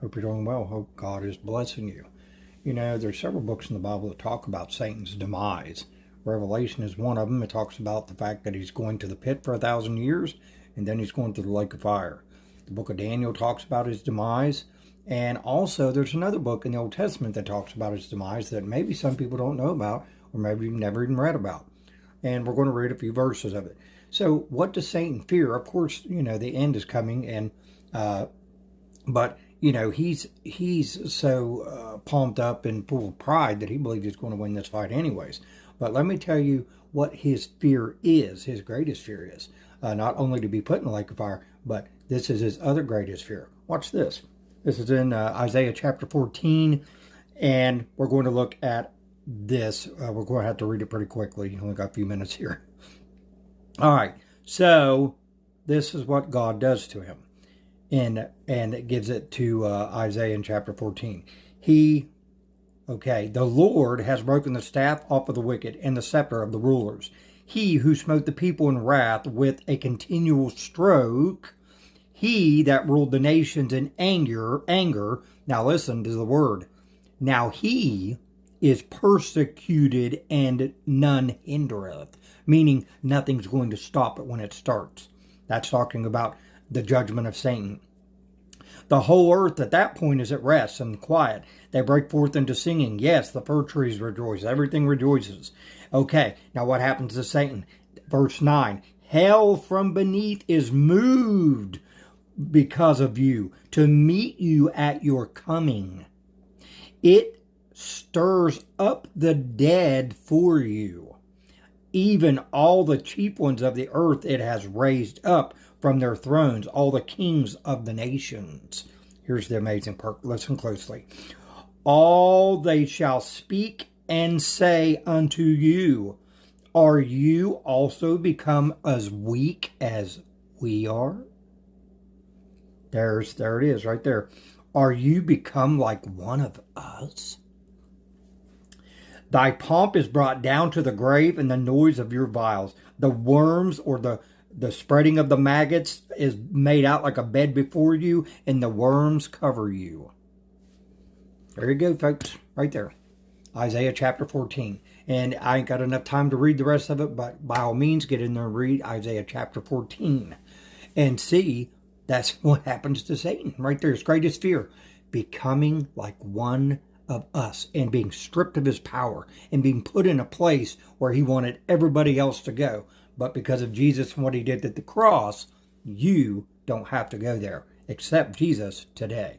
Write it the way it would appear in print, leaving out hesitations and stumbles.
Hope you're doing well. Hope God is blessing you. You know, there's several books in the Bible that talk about Satan's demise. Revelation is one of them. It talks about the fact that he's going to the pit for 1,000 years, and then he's going to the lake of fire. The book of Daniel talks about his demise. And also, there's another book in the Old Testament that talks about his demise that maybe some people don't know about, or maybe you've never even read about. And we're going to read a few verses of it. So, what does Satan fear? Of course, you know, the end is coming, and but you know, he's so pumped up and full of pride that he believes he's going to win this fight anyways. But let me tell you what his fear is. His greatest fear is not only to be put in the lake of fire, but this is his other greatest fear. Watch this. This is in Isaiah chapter 14, and we're going to look at this. We're going to have to read it pretty quickly. Only got a few minutes here. All right. So this is what God does to him. And it gives it to Isaiah in chapter 14. The Lord has broken the staff off of the wicked and the scepter of the rulers. He who smote the people in wrath with a continual stroke, he that ruled the nations in anger. Now listen to the word. Now he is persecuted and none hindereth, meaning nothing's going to stop it when it starts. That's talking about the judgment of Satan. The whole earth at that point is at rest and quiet. They break forth into singing. Yes, the fir trees rejoice. Everything rejoices. Okay, now what happens to Satan? Verse 9. Hell from beneath is moved because of you to meet you at your coming. It stirs up the dead for you. Even all the chief ones of the earth it has raised up from their thrones, all the kings of the nations. Here's the amazing part. Listen closely. All they shall speak and say unto you, are you also become as weak as we are? There it is right there. Are you become like one of us? Thy pomp is brought down to the grave, and the noise of your vials. The worms, or the spreading of the maggots, is made out like a bed before you, and the worms cover you. There you go, folks. Right there. Isaiah chapter 14. And I ain't got enough time to read the rest of it, but by all means, get in there and read Isaiah chapter 14. And see, that's what happens to Satan. Right there, his greatest fear. Becoming like one of us, and being stripped of his power, and being put in a place where he wanted everybody else to go. But because of Jesus and what he did at the cross, you don't have to go there. Accept Jesus today.